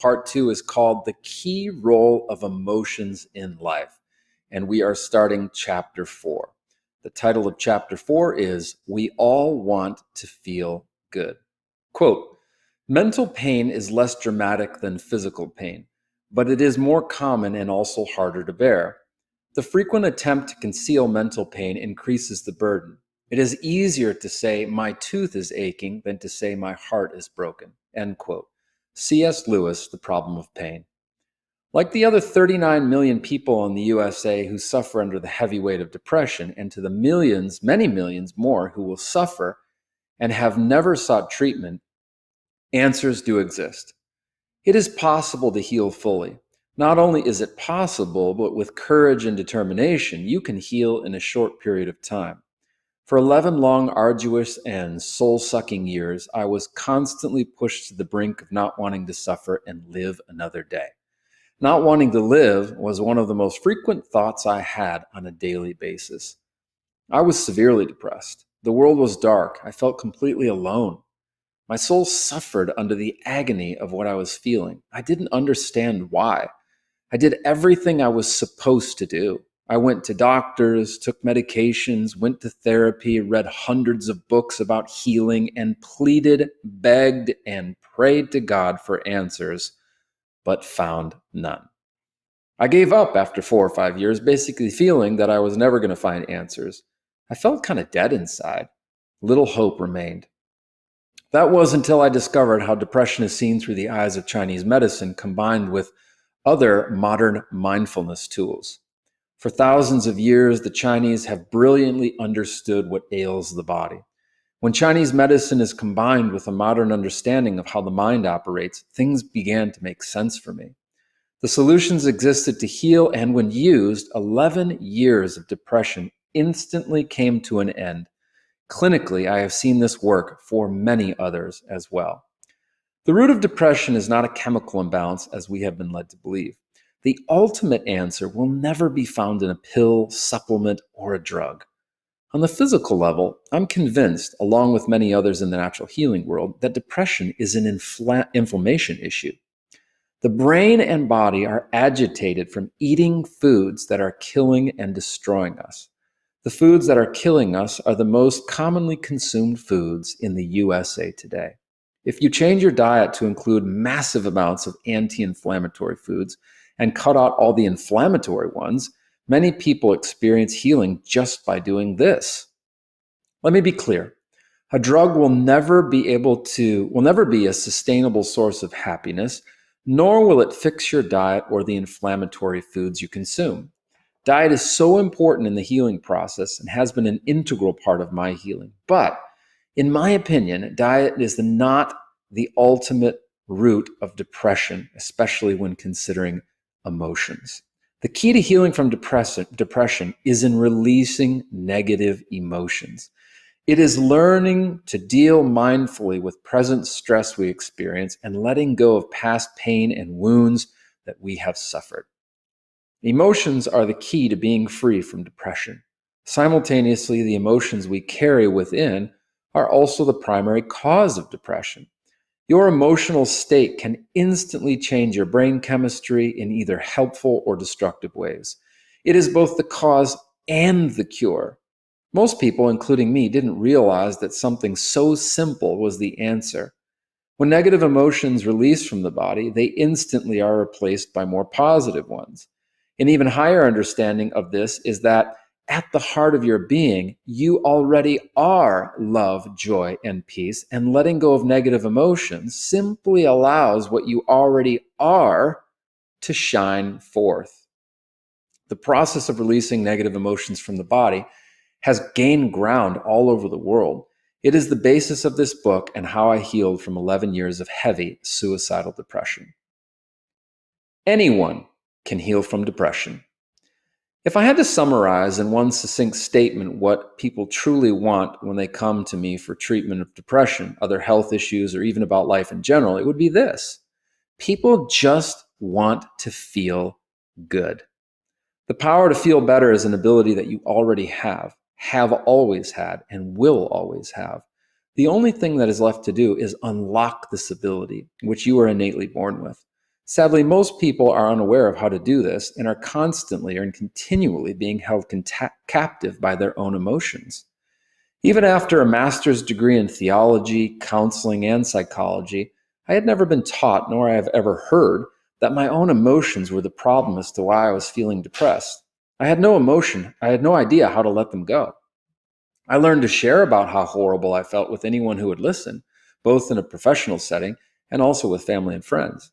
Part 2 is called The Key Role of Emotions in Life, and we are starting Chapter 4. The title of Chapter 4 is We All Want to Feel Good. Quote, mental pain is less dramatic than physical pain, but it is more common and also harder to bear. The frequent attempt to conceal mental pain increases the burden. It is easier to say my tooth is aching than to say my heart is broken. End quote. C.S. Lewis, The Problem of Pain. Like the other 39 million people in the USA who suffer under the heavy weight of depression, and to the millions, many millions more who will suffer and have never sought treatment, answers do exist. It is possible to heal fully. Not only is it possible, but with courage and determination, you can heal in a short period of time. For 11 long, arduous, and soul-sucking years, I was constantly pushed to the brink of not wanting to suffer and live another day. Not wanting to live was one of the most frequent thoughts I had on a daily basis. I was severely depressed. The world was dark. I felt completely alone. My soul suffered under the agony of what I was feeling. I didn't understand why. I did everything I was supposed to do. I went to doctors, took medications, went to therapy, read hundreds of books about healing, and pleaded, begged, and prayed to God for answers, but found none. I gave up after 4 or 5 years, basically feeling that I was never going to find answers. I felt kind of dead inside. Little hope remained. That was until I discovered how depression is seen through the eyes of Chinese medicine combined with other modern mindfulness tools. For thousands of years, the Chinese have brilliantly understood what ails the body. When Chinese medicine is combined with a modern understanding of how the mind operates, things began to make sense for me. The solutions existed to heal, and when used, 11 years of depression instantly came to an end. Clinically, I have seen this work for many others as well. The root of depression is not a chemical imbalance, as we have been led to believe. The ultimate answer will never be found in a pill, supplement, or a drug. On the physical level, I'm convinced, along with many others in the natural healing world, that depression is an inflammation issue. The brain and body are agitated from eating foods that are killing and destroying us. The foods that are killing us are the most commonly consumed foods in the USA today. If you change your diet to include massive amounts of anti-inflammatory foods and cut out all the inflammatory ones, many people experience healing just by doing this. Let me be clear. A drug will never be a sustainable source of happiness, nor will it fix your diet or the inflammatory foods you consume. Diet is so important in the healing process and has been an integral part of my healing. But in my opinion, diet is not the ultimate root of depression, especially when considering emotions. The key to healing from depression is in releasing negative emotions. It is learning to deal mindfully with present stress we experience and letting go of past pain and wounds that we have suffered. Emotions are the key to being free from depression. Simultaneously, the emotions we carry within are also the primary cause of depression. Your emotional state can instantly change your brain chemistry in either helpful or destructive ways. It is both the cause and the cure. Most people, including me, didn't realize that something so simple was the answer. When negative emotions release from the body, they instantly are replaced by more positive ones. An even higher understanding of this is that at the heart of your being, you already are love, joy, and peace, and letting go of negative emotions simply allows what you already are to shine forth. The process of releasing negative emotions from the body has gained ground all over the world. It is the basis of this book and how I healed from 11 years of heavy suicidal depression. Anyone can heal from depression. If I had to summarize in one succinct statement what people truly want when they come to me for treatment of depression, other health issues, or even about life in general, it would be this. People just want to feel good. The power to feel better is an ability that you already have always had, and will always have. The only thing that is left to do is unlock this ability, which you are innately born with. Sadly, most people are unaware of how to do this and are constantly and continually being held captive by their own emotions. Even after a master's degree in theology, counseling, and psychology, I had never been taught, nor have ever heard, that my own emotions were the problem as to why I was feeling depressed. I had no emotion. I had no idea how to let them go. I learned to share about how horrible I felt with anyone who would listen, both in a professional setting and also with family and friends.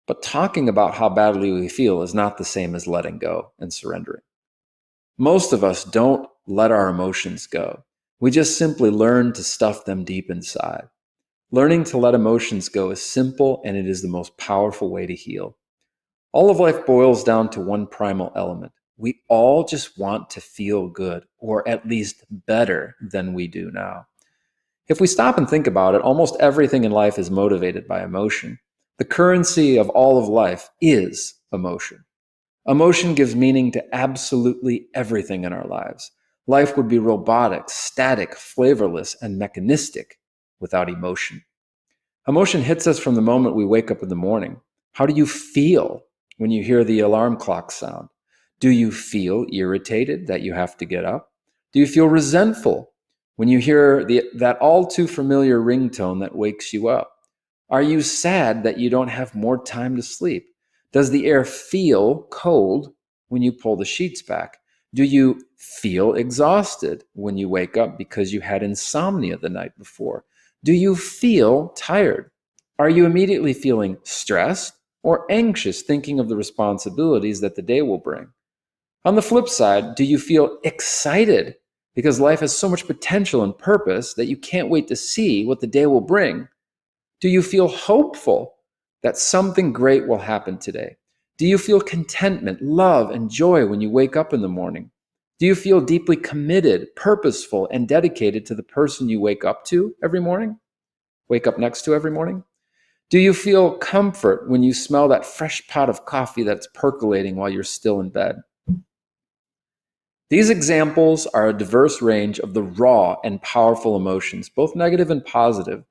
But talking about how badly we feel is not the same as letting go and surrendering. Most of us don't let our emotions go. We just simply learn to stuff them deep inside. Learning to let emotions go is simple, and it is the most powerful way to heal. All of life boils down to one primal element. We all just want to feel good, or at least better than we do now. If we stop and think about it, almost everything in life is motivated by emotion. The currency of all of life is emotion. Emotion gives meaning to absolutely everything in our lives. Life would be robotic, static, flavorless, and mechanistic without emotion. Emotion hits us from the moment we wake up in the morning. How do you feel when you hear the alarm clock sound? Do you feel irritated that you have to get up? Do you feel resentful when you hear that all too familiar ringtone that wakes you up? Are you sad that you don't have more time to sleep? Does the air feel cold when you pull the sheets back? Do you feel exhausted when you wake up because you had insomnia the night before? Do you feel tired? Are you immediately feeling stressed or anxious thinking of the responsibilities that the day will bring? On the flip side, do you feel excited because life has so much potential and purpose that you can't wait to see what the day will bring? Do you feel hopeful that something great will happen today? Do you feel contentment, love, and joy when you wake up in the morning? Do you feel deeply committed, purposeful, and dedicated to the person you wake up to every morning? Wake up next to every morning? Do you feel comfort when you smell that fresh pot of coffee that's percolating while you're still in bed? These examples are a diverse range of the raw and powerful emotions, both negative and positive,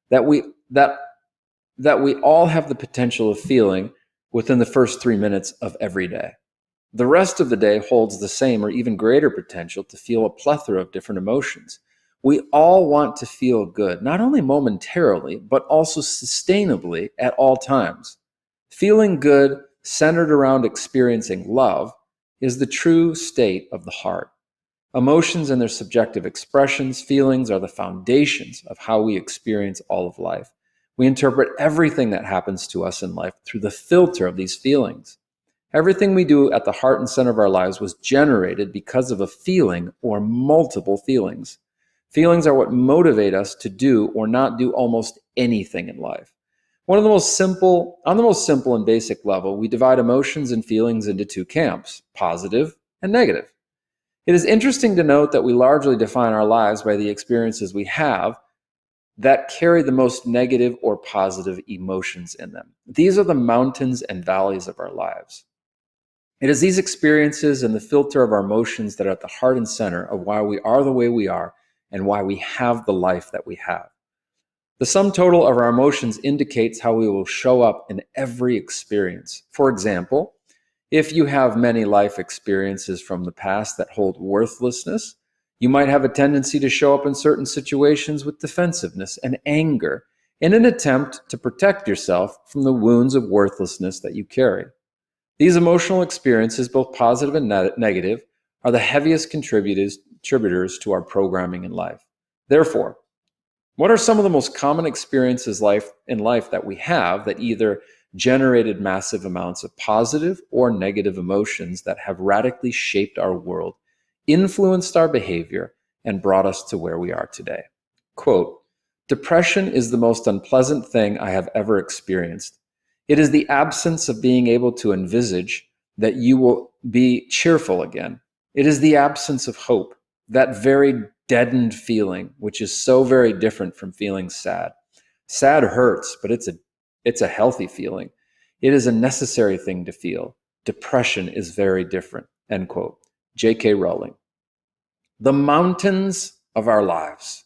that we that that we all have the potential of feeling within the first 3 minutes of every day. The rest of the day holds the same or even greater potential to feel a plethora of different emotions. We all want to feel good, not only momentarily, but also sustainably at all times. Feeling good, centered around experiencing love, is the true state of the heart. Emotions and their subjective expressions, feelings, are the foundations of how we experience all of life. We interpret everything that happens to us in life through the filter of these feelings. Everything we do at the heart and center of our lives was generated because of a feeling or multiple feelings. Feelings are what motivate us to do or not do almost anything in life. On the most simple and basic level, we divide emotions and feelings into two camps, positive and negative. It is interesting to note that we largely define our lives by the experiences we have that carry the most negative or positive emotions in them. These are the mountains and valleys of our lives. It is these experiences and the filter of our emotions that are at the heart and center of why we are the way we are and why we have the life that we have. The sum total of our emotions indicates how we will show up in every experience. For example, if you have many life experiences from the past that hold worthlessness, you might have a tendency to show up in certain situations with defensiveness and anger in an attempt to protect yourself from the wounds of worthlessness that you carry. These emotional experiences, both positive and negative, are the heaviest contributors to our programming in life. Therefore, what are some of the most common experiences in life that we have that either generated massive amounts of positive or negative emotions that have radically shaped our world, influenced our behavior, and brought us to where we are today? Quote, "Depression is the most unpleasant thing I have ever experienced. It is the absence of being able to envisage that you will be cheerful again. It is the absence of hope, that very deadened feeling, which is so very different from feeling sad. Sad hurts, but it's a healthy feeling. It is a necessary thing to feel. Depression is very different." End quote. J.K. Rowling. The mountains of our lives.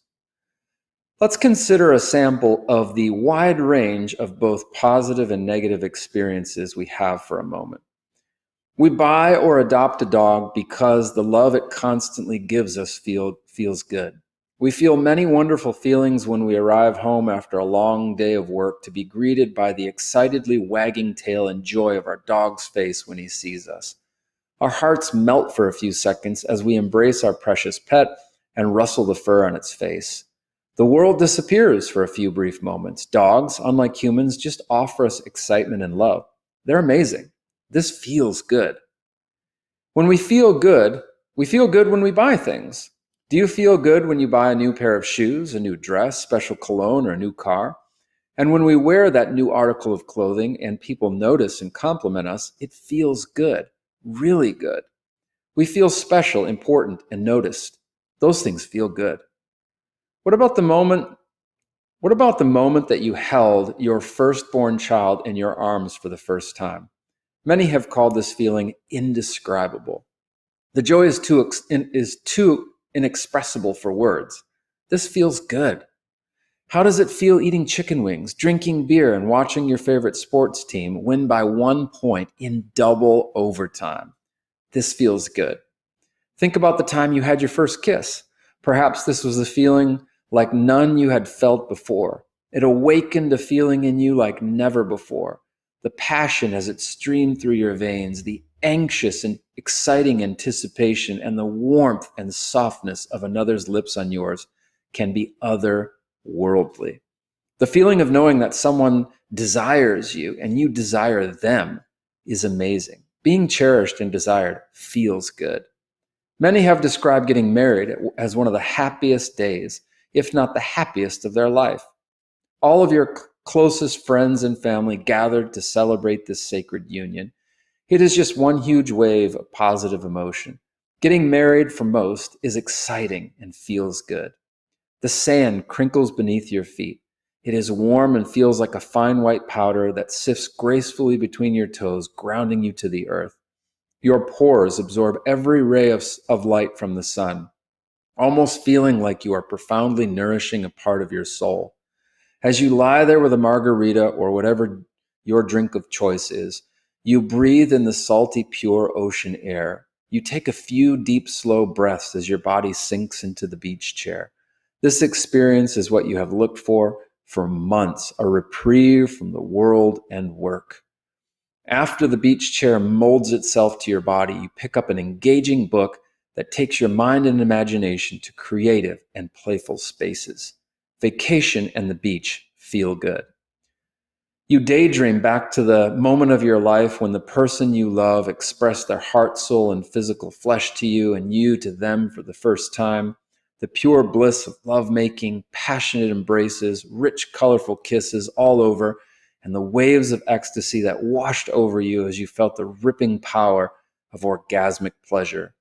Let's consider a sample of the wide range of both positive and negative experiences we have for a moment. We buy or adopt a dog because the love it constantly gives us feels good. We feel many wonderful feelings when we arrive home after a long day of work to be greeted by the excitedly wagging tail and joy of our dog's face when he sees us. Our hearts melt for a few seconds as we embrace our precious pet and rustle the fur on its face. The world disappears for a few brief moments. Dogs, unlike humans, just offer us excitement and love. They're amazing. This feels good. When we feel good when we buy things. Do you feel good when you buy a new pair of shoes, a new dress, special cologne, or a new car? And when we wear that new article of clothing and people notice and compliment us, it feels good, really good. We feel special, important, and noticed. Those things feel good. What about the moment? What about the moment that you held your firstborn child in your arms for the first time? Many have called this feeling indescribable. The joy is too inexpressible for words. This feels good. How does it feel eating chicken wings, drinking beer, and watching your favorite sports team win by 1 point in double overtime? This feels good. Think about the time you had your first kiss. Perhaps this was a feeling like none you had felt before. It awakened a feeling in you like never before. The passion as it streamed through your veins, the anxious and exciting anticipation, and the warmth and softness of another's lips on yours can be otherworldly. The feeling of knowing that someone desires you and you desire them is amazing. Being cherished and desired feels good. Many have described getting married as one of the happiest days, if not the happiest of their life. All of your closest friends and family gathered to celebrate this sacred union. It is just one huge wave of positive emotion. Getting married for most is exciting and feels good. The sand crinkles beneath your feet. It is warm and feels like a fine white powder that sifts gracefully between your toes, grounding you to the earth. Your pores absorb every ray of light from the sun, almost feeling like you are profoundly nourishing a part of your soul. As you lie there with a margarita or whatever your drink of choice is, you breathe in the salty, pure ocean air. You take a few deep, slow breaths as your body sinks into the beach chair. This experience is what you have looked for months, a reprieve from the world and work. After the beach chair molds itself to your body, you pick up an engaging book that takes your mind and imagination to creative and playful spaces. Vacation and the beach feel good. You daydream back to the moment of your life when the person you love expressed their heart, soul, and physical flesh to you and you to them for the first time. The pure bliss of lovemaking, passionate embraces, rich, colorful kisses all over, and the waves of ecstasy that washed over you as you felt the ripping power of orgasmic pleasure.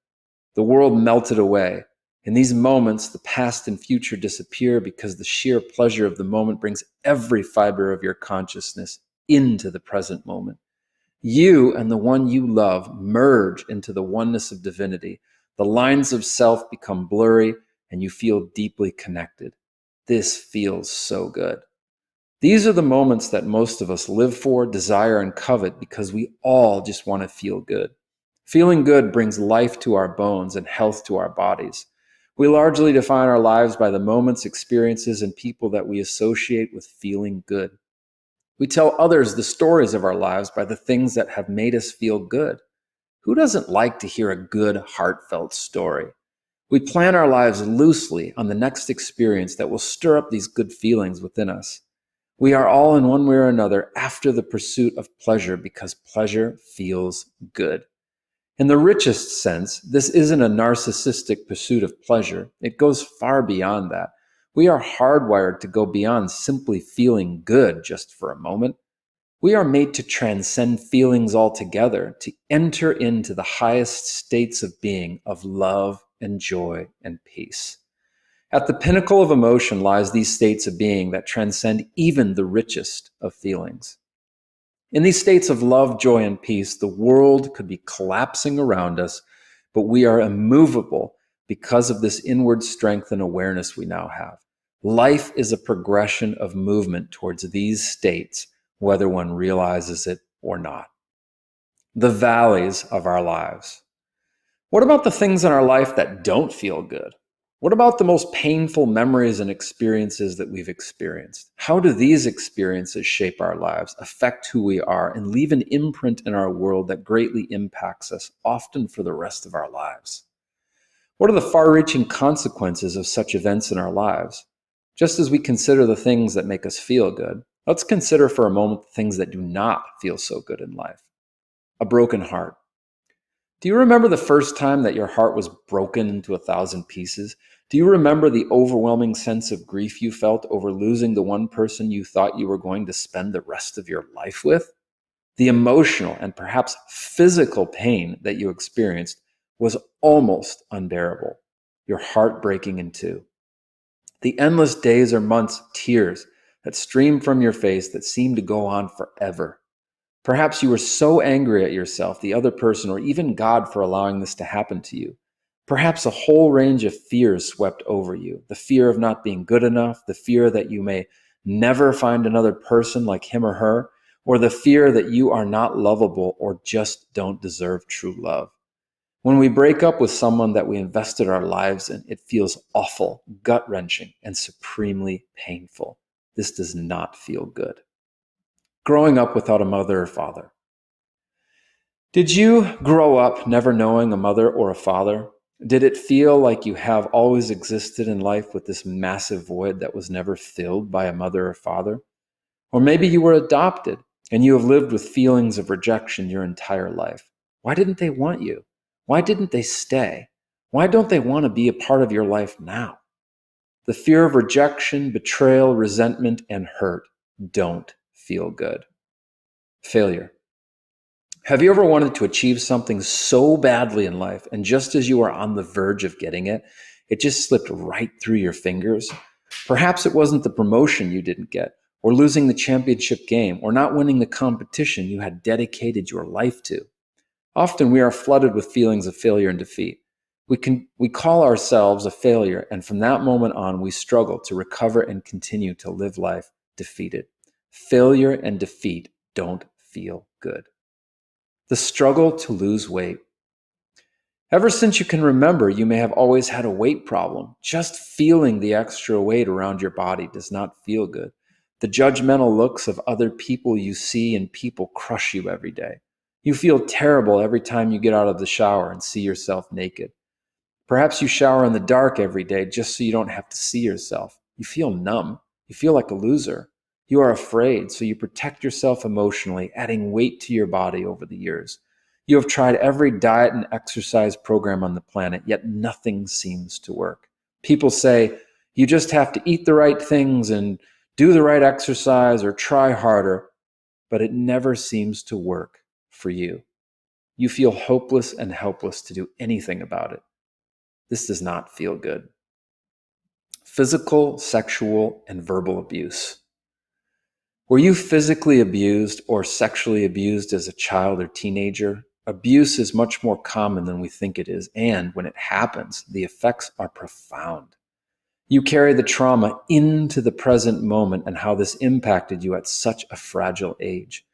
The world melted away. In these moments, the past and future disappear because the sheer pleasure of the moment brings every fiber of your consciousness into the present moment. You and the one you love merge into the oneness of divinity. The lines of self become blurry and you feel deeply connected. This feels so good. These are the moments that most of us live for, desire, and covet because we all just want to feel good. Feeling good brings life to our bones and health to our bodies. We largely define our lives by the moments, experiences, and people that we associate with feeling good. We tell others the stories of our lives by the things that have made us feel good. Who doesn't like to hear a good, heartfelt story? We plan our lives loosely on the next experience that will stir up these good feelings within us. We are all in one way or another after the pursuit of pleasure because pleasure feels good. In the richest sense, this isn't a narcissistic pursuit of pleasure. It goes far beyond that. We are hardwired to go beyond simply feeling good just for a moment. We are made to transcend feelings altogether, to enter into the highest states of being, of love and joy and peace. At the pinnacle of emotion lies these states of being that transcend even the richest of feelings. In these states of love, joy, and peace, the world could be collapsing around us, but we are immovable because of this inward strength and awareness we now have. Life is a progression of movement towards these states, whether one realizes it or not. The valleys of our lives. What about the things in our life that don't feel good? What about the most painful memories and experiences that we've experienced? How do these experiences shape our lives, affect who we are, and leave an imprint in our world that greatly impacts us, often for the rest of our lives? What are the far-reaching consequences of such events in our lives? Just as we consider the things that make us feel good, let's consider for a moment the things that do not feel so good in life. A broken heart. Do you remember the first time that your heart was broken into 1,000 pieces? Do you remember the overwhelming sense of grief you felt over losing the one person you thought you were going to spend the rest of your life with? The emotional and perhaps physical pain that you experienced was almost unbearable, your heart breaking in two. The endless days or months, tears that streamed from your face that seemed to go on forever. Perhaps you were so angry at yourself, the other person, or even God for allowing this to happen to you. Perhaps a whole range of fears swept over you. The fear of not being good enough, the fear that you may never find another person like him or her, or the fear that you are not lovable or just don't deserve true love. When we break up with someone that we invested our lives in, it feels awful, gut-wrenching, and supremely painful. This does not feel good. Growing up without a mother or father. Did you grow up never knowing a mother or a father? Did it feel like you have always existed in life with this massive void that was never filled by a mother or father? Or maybe you were adopted and you have lived with feelings of rejection your entire life. Why didn't they want you? Why didn't they stay? Why don't they want to be a part of your life now? The fear of rejection, betrayal, resentment, and hurt don't feel good. Failure. Have you ever wanted to achieve something so badly in life, and just as you were on the verge of getting it, it just slipped right through your fingers? Perhaps it wasn't the promotion you didn't get, or losing the championship game, or not winning the competition you had dedicated your life to. Often we are flooded with feelings of failure and defeat. We call ourselves a failure, and from that moment on, we struggle to recover and continue to live life defeated. Failure and defeat don't feel good. The struggle to lose weight. Ever since you can remember, you may have always had a weight problem. Just feeling the extra weight around your body does not feel good. The judgmental looks of other people you see and people crush you every day. You feel terrible every time you get out of the shower and see yourself naked. Perhaps you shower in the dark every day just so you don't have to see yourself. You feel numb. You feel like a loser. You are afraid, so you protect yourself emotionally, adding weight to your body over the years. You have tried every diet and exercise program on the planet, yet nothing seems to work. People say, you just have to eat the right things and do the right exercise or try harder, but it never seems to work for you. You feel hopeless and helpless to do anything about it. This does not feel good. Physical, sexual, and verbal abuse. Were you physically abused or sexually abused as a child or teenager? Abuse is much more common than we think it is, and when it happens, the effects are profound. You carry the trauma into the present moment and how this impacted you at such a fragile age.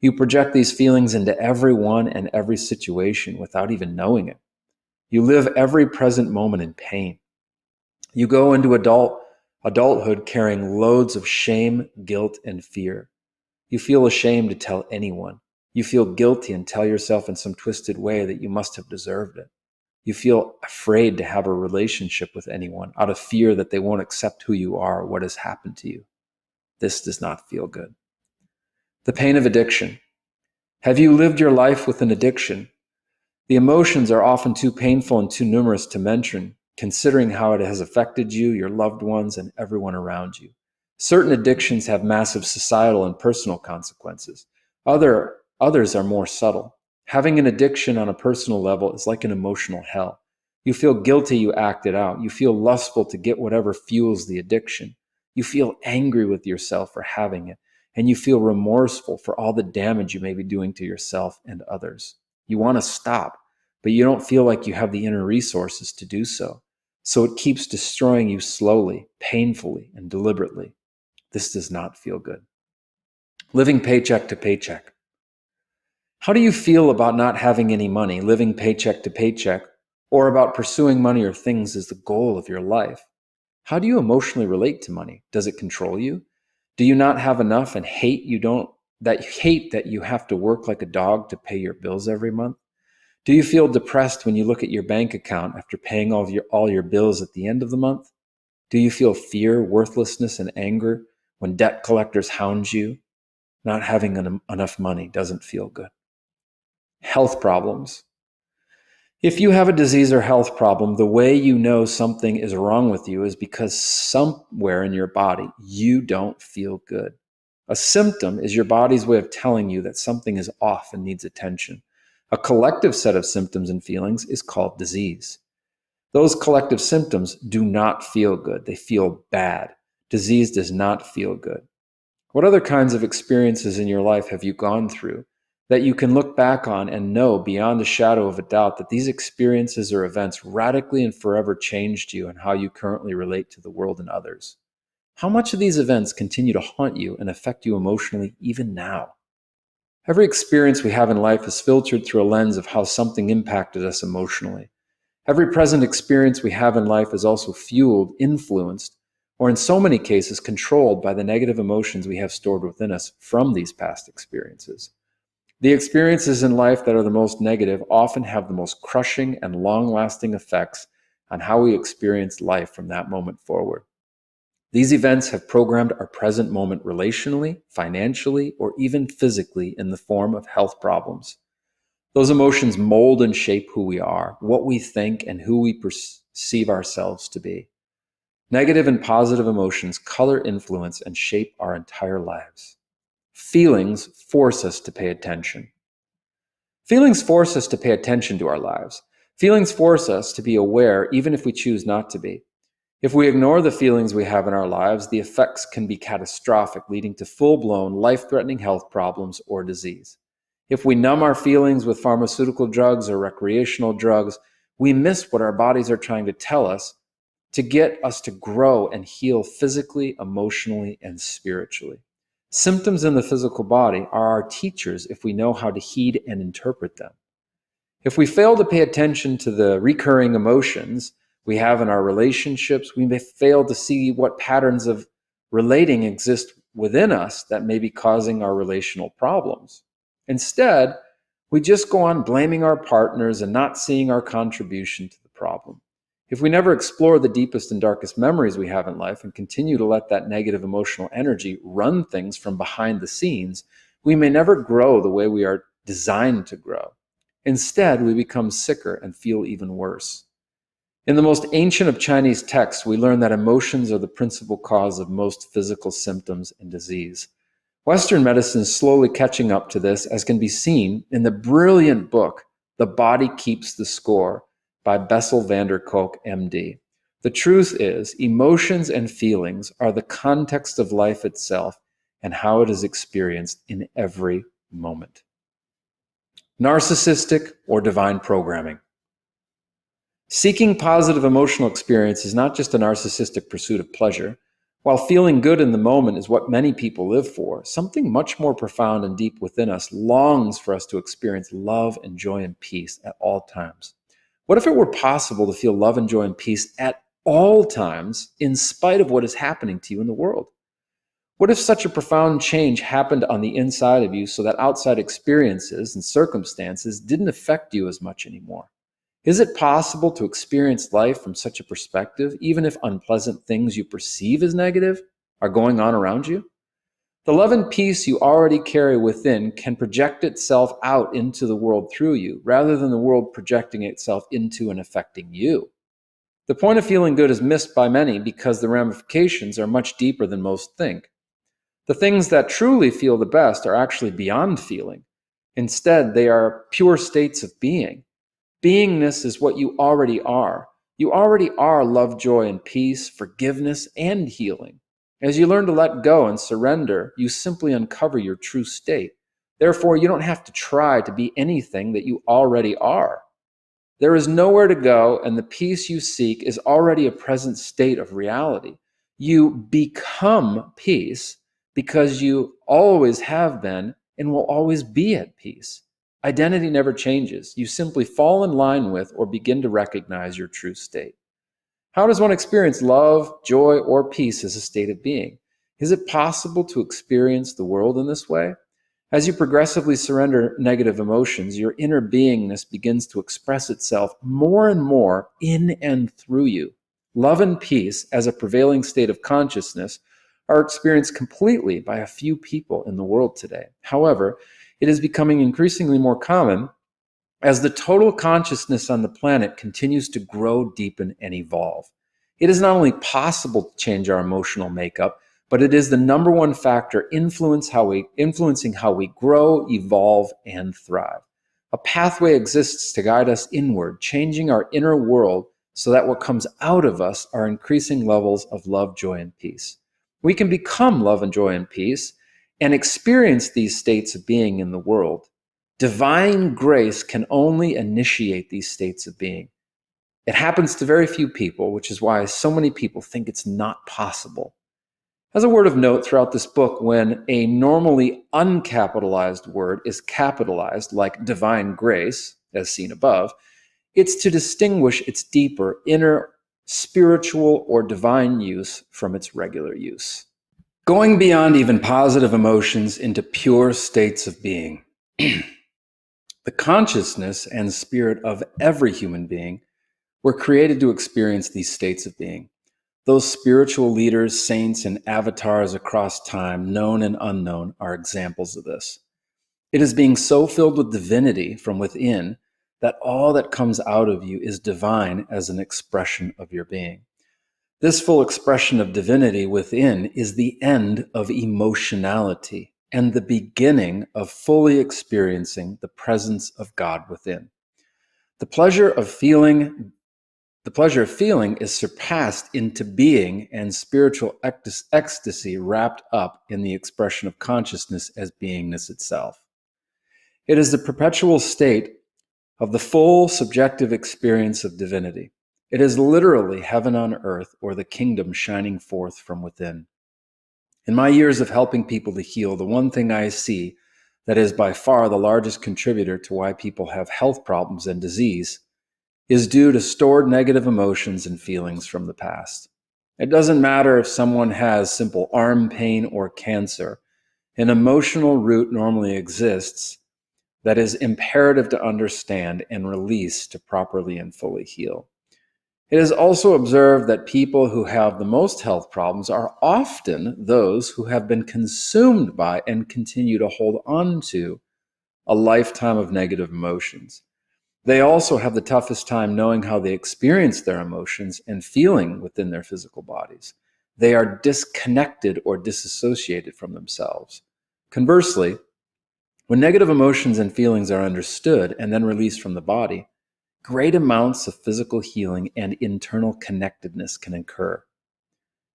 You project these feelings into everyone and every situation without even knowing it. You live every present moment in pain. You go into adulthood carrying loads of shame, guilt, and fear. You feel ashamed to tell anyone. You feel guilty and tell yourself in some twisted way that you must have deserved it. You feel afraid to have a relationship with anyone out of fear that they won't accept who you are or what has happened to you. This does not feel good. The pain of addiction. Have you lived your life with an addiction? The emotions are often too painful and too numerous to mention, considering how it has affected you, your loved ones, and everyone around you. Certain addictions have massive societal and personal consequences. Others are more subtle. Having an addiction on a personal level is like an emotional hell. You feel guilty you act it out. You feel lustful to get whatever fuels the addiction. You feel angry with yourself for having it, and you feel remorseful for all the damage you may be doing to yourself and others. You want to stop, but you don't feel like you have the inner resources to do so. So it keeps destroying you slowly, painfully, and deliberately. This does not feel good. Living paycheck to paycheck. How do you feel about not having any money, living paycheck to paycheck, or about pursuing money or things as the goal of your life? How do you emotionally relate to money? Does it control you? Do you not have enough and hate that you have to work like a dog to pay your bills every month? Do you feel depressed when you look at your bank account after paying all your bills at the end of the month? Do you feel fear, worthlessness, and anger when debt collectors hound you? Not having enough money doesn't feel good. Health problems. If you have a disease or health problem, the way you know something is wrong with you is because somewhere in your body you don't feel good. A symptom is your body's way of telling you that something is off and needs attention. A collective set of symptoms and feelings is called disease. Those collective symptoms do not feel good. They feel bad. Disease does not feel good. What other kinds of experiences in your life have you gone through that you can look back on and know beyond a shadow of a doubt that these experiences or events radically and forever changed you and how you currently relate to the world and others? How much of these events continue to haunt you and affect you emotionally even now? Every experience we have in life is filtered through a lens of how something impacted us emotionally. Every present experience we have in life is also fueled, influenced, or in so many cases controlled by the negative emotions we have stored within us from these past experiences. The experiences in life that are the most negative often have the most crushing and long-lasting effects on how we experience life from that moment forward. These events have programmed our present moment relationally, financially, or even physically in the form of health problems. Those emotions mold and shape who we are, what we think, and who we perceive ourselves to be. Negative and positive emotions color, influence, and shape our entire lives. Feelings force us to pay attention. Feelings force us to pay attention to our lives. Feelings force us to be aware even if we choose not to be. If we ignore the feelings we have in our lives, the effects can be catastrophic, leading to full-blown, life-threatening health problems or disease. If we numb our feelings with pharmaceutical drugs or recreational drugs, we miss what our bodies are trying to tell us to get us to grow and heal physically, emotionally, and spiritually. Symptoms in the physical body are our teachers if we know how to heed and interpret them. If we fail to pay attention to the recurring emotions we have in our relationships, we may fail to see what patterns of relating exist within us that may be causing our relational problems. Instead, we just go on blaming our partners and not seeing our contribution to the problem. If we never explore the deepest and darkest memories we have in life and continue to let that negative emotional energy run things from behind the scenes, we may never grow the way we are designed to grow. Instead, we become sicker and feel even worse. In the most ancient of Chinese texts, we learn that emotions are the principal cause of most physical symptoms and disease. Western medicine is slowly catching up to this, as can be seen in the brilliant book, The Body Keeps the Score, by Bessel van der Kolk, MD. The truth is, emotions and feelings are the context of life itself and how it is experienced in every moment. Narcissistic or divine programming. Seeking positive emotional experience is not just a narcissistic pursuit of pleasure. While feeling good in the moment is what many people live for, something much more profound and deep within us longs for us to experience love and joy and peace at all times. What if it were possible to feel love and joy and peace at all times in spite of what is happening to you in the world? What if such a profound change happened on the inside of you so that outside experiences and circumstances didn't affect you as much anymore? Is it possible to experience life from such a perspective, even if unpleasant things you perceive as negative are going on around you? The love and peace you already carry within can project itself out into the world through you, rather than the world projecting itself into and affecting you. The point of feeling good is missed by many because the ramifications are much deeper than most think. The things that truly feel the best are actually beyond feeling. Instead, they are pure states of being. Beingness is what you already are. You already are love, joy, and peace, forgiveness, and healing. As you learn to let go and surrender, you simply uncover your true state. Therefore, you don't have to try to be anything that you already are. There is nowhere to go, and the peace you seek is already a present state of reality. You become peace because you always have been and will always be at peace. Identity never changes. You simply fall in line with or begin to recognize your true state. How does one experience love, joy, or peace as a state of being? Is it possible to experience the world in this way? As you progressively surrender negative emotions, your inner beingness begins to express itself more and more in and through you. Love and peace, as a prevailing state of consciousness, are experienced completely by a few people in the world today. However, it is becoming increasingly more common as the total consciousness on the planet continues to grow, deepen, and evolve. It is not only possible to change our emotional makeup, but it is the number one factor influencing how we grow, evolve, and thrive. A pathway exists to guide us inward, changing our inner world so that what comes out of us are increasing levels of love, joy, and peace. We can become love and joy and peace and experience these states of being in the world. Divine grace can only initiate these states of being. It happens to very few people, which is why so many people think it's not possible. As a word of note throughout this book, when a normally uncapitalized word is capitalized, like divine grace, as seen above, it's to distinguish its deeper, inner, spiritual, or divine use from its regular use. Going beyond even positive emotions into pure states of being. The consciousness and spirit of every human being were created to experience these states of being. Those spiritual leaders, saints, and avatars across time, known and unknown, are examples of this. It is being so filled with divinity from within that all that comes out of you is divine as an expression of your being. This full expression of divinity within is the end of emotionality and the beginning of fully experiencing the presence of God within. The pleasure of feeling is surpassed into being and spiritual ecstasy wrapped up in the expression of consciousness as beingness itself. It is the perpetual state of the full subjective experience of divinity. It is literally heaven on earth, or the kingdom shining forth from within. In my years of helping people to heal, the one thing I see that is by far the largest contributor to why people have health problems and disease is due to stored negative emotions and feelings from the past. It doesn't matter if someone has simple arm pain or cancer. An emotional root normally exists that is imperative to understand and release to properly and fully heal. It is also observed that people who have the most health problems are often those who have been consumed by and continue to hold on to a lifetime of negative emotions. They also have the toughest time knowing how they experience their emotions and feeling within their physical bodies. They are disconnected or disassociated from themselves. Conversely, when negative emotions and feelings are understood and then released from the body, great amounts of physical healing and internal connectedness can occur.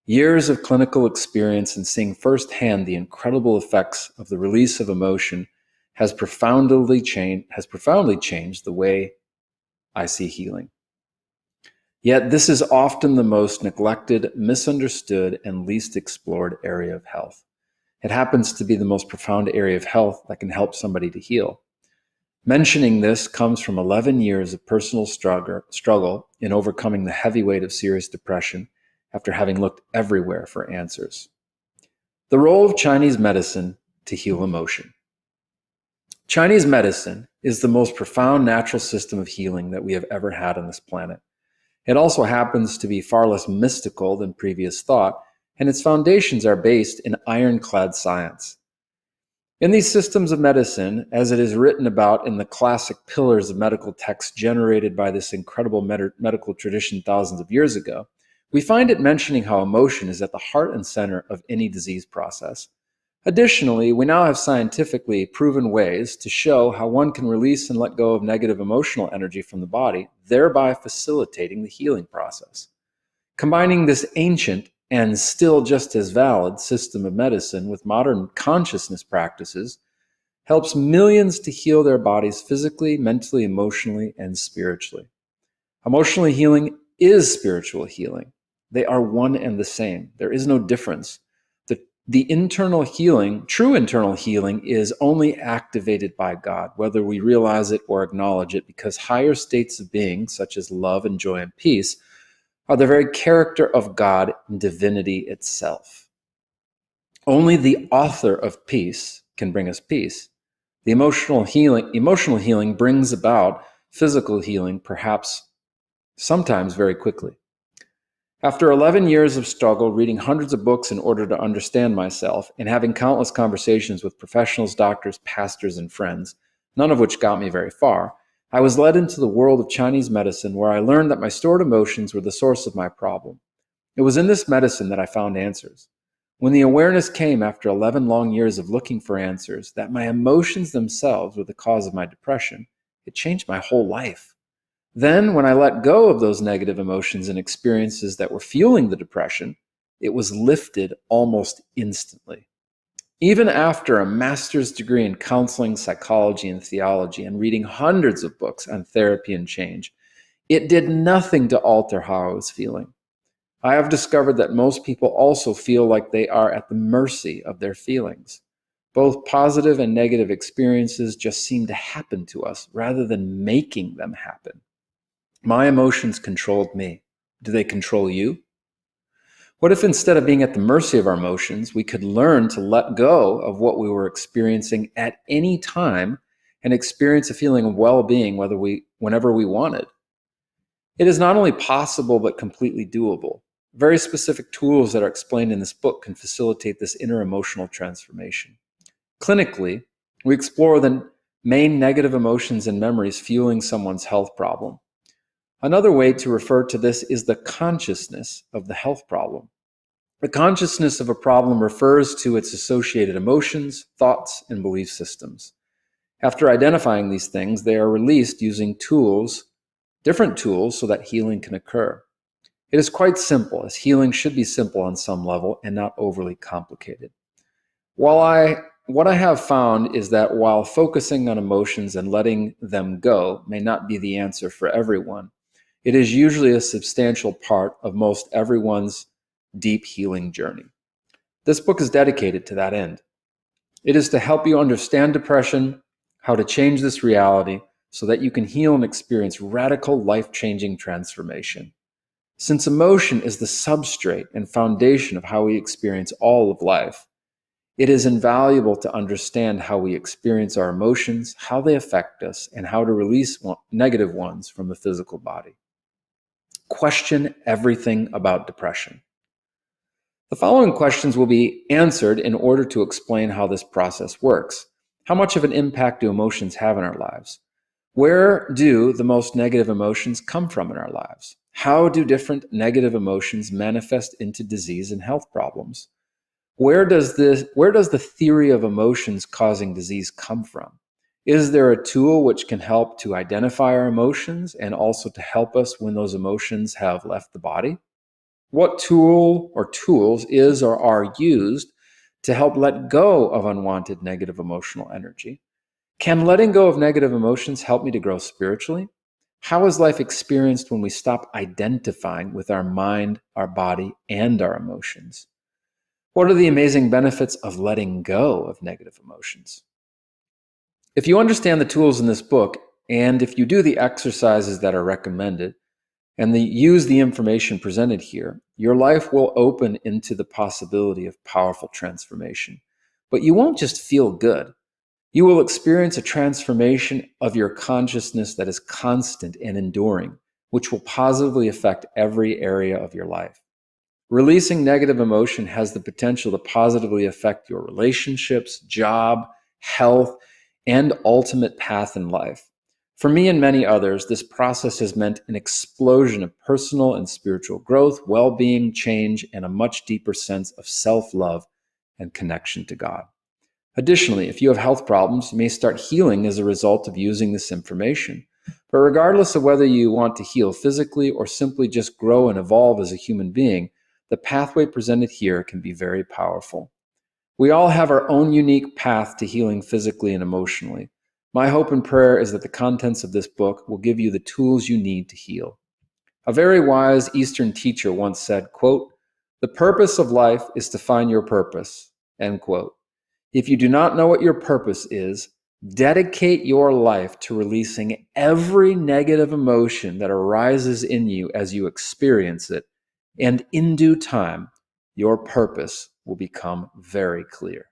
Years of clinical experience and seeing firsthand the incredible effects of the release of emotion has profoundly changed the way I see healing. Yet this is often the most neglected, misunderstood, and least explored area of health. It happens to be the most profound area of health that can help somebody to heal. Mentioning this comes from 11 years of personal struggle in overcoming the heavy weight of serious depression after having looked everywhere for answers. The role of Chinese medicine to heal emotion. Chinese medicine is the most profound natural system of healing that we have ever had on this planet. It also happens to be far less mystical than previous thought, and its foundations are based in ironclad science. In these systems of medicine, as it is written about in the classic pillars of medical texts generated by this incredible medical tradition thousands of years ago, we find it mentioning how emotion is at the heart and center of any disease process. Additionally, we now have scientifically proven ways to show how one can release and let go of negative emotional energy from the body, thereby facilitating the healing process. Combining this ancient and still just as valid system of medicine with modern consciousness practices helps millions to heal their bodies physically, mentally, emotionally, and spiritually. Emotional healing is spiritual healing. They are one and the same. There is no difference. The internal healing, true internal healing, is only activated by God, whether we realize it or acknowledge it, because higher states of being, such as love and joy and peace, are the very character of God and divinity itself. Only the author of peace can bring us peace. The emotional healing brings about physical healing, perhaps sometimes very quickly. After 11 years of struggle, reading hundreds of books in order to understand myself, and having countless conversations with professionals, doctors, pastors, and friends, none of which got me very far, I was led into the world of Chinese medicine, where I learned that my stored emotions were the source of my problem. It was in this medicine that I found answers. When the awareness came after 11 long years of looking for answers that my emotions themselves were the cause of my depression, it changed my whole life. Then, when I let go of those negative emotions and experiences that were fueling the depression, it was lifted almost instantly. Even after a master's degree in counseling, psychology, and theology, and reading hundreds of books on therapy and change, it did nothing to alter how I was feeling. I have discovered that most people also feel like they are at the mercy of their feelings. Both positive and negative experiences just seem to happen to us rather than making them happen. My emotions controlled me. Do they control you? What if instead of being at the mercy of our emotions, we could learn to let go of what we were experiencing at any time and experience a feeling of well-being whenever we wanted? It is not only possible, but completely doable. Very specific tools that are explained in this book can facilitate this inner emotional transformation. Clinically, we explore the main negative emotions and memories fueling someone's health problem. Another way to refer to this is the consciousness of the health problem. The consciousness of a problem refers to its associated emotions, thoughts, and belief systems. After identifying these things, they are released using different tools, so that healing can occur. It is quite simple, as healing should be simple on some level and not overly complicated. What I have found is that while focusing on emotions and letting them go may not be the answer for everyone, it is usually a substantial part of most everyone's deep healing journey. This book is dedicated to that end. It is to help you understand depression, how to change this reality, so that you can heal and experience radical, life-changing transformation. Since emotion is the substrate and foundation of how we experience all of life, it is invaluable to understand how we experience our emotions, how they affect us, and how to release negative ones from the physical body. Question everything about depression. The following questions will be answered in order to explain how this process works. How much of an impact do emotions have in our lives? Where do the most negative emotions come from in our lives? How do different negative emotions manifest into disease and health problems? Where does the theory of emotions causing disease come from? Is there a tool which can help to identify our emotions and also to help us when those emotions have left the body? What tool or tools is or are used to help let go of unwanted negative emotional energy? Can letting go of negative emotions help me to grow spiritually? How is life experienced when we stop identifying with our mind, our body, and our emotions? What are the amazing benefits of letting go of negative emotions? If you understand the tools in this book, and if you do the exercises that are recommended, and use the information presented here, your life will open into the possibility of powerful transformation. But you won't just feel good. You will experience a transformation of your consciousness that is constant and enduring, which will positively affect every area of your life. Releasing negative emotion has the potential to positively affect your relationships, job, health, and ultimate path in life. For me and many others, this process has meant an explosion of personal and spiritual growth, well-being, change, and a much deeper sense of self-love and connection to God. Additionally, if you have health problems, you may start healing as a result of using this information. But regardless of whether you want to heal physically or simply just grow and evolve as a human being, the pathway presented here can be very powerful. We all have our own unique path to healing physically and emotionally. My hope and prayer is that the contents of this book will give you the tools you need to heal. A very wise Eastern teacher once said, quote, "The purpose of life is to find your purpose," end quote. If you do not know what your purpose is, dedicate your life to releasing every negative emotion that arises in you as you experience it, and in due time, your purpose will become very clear.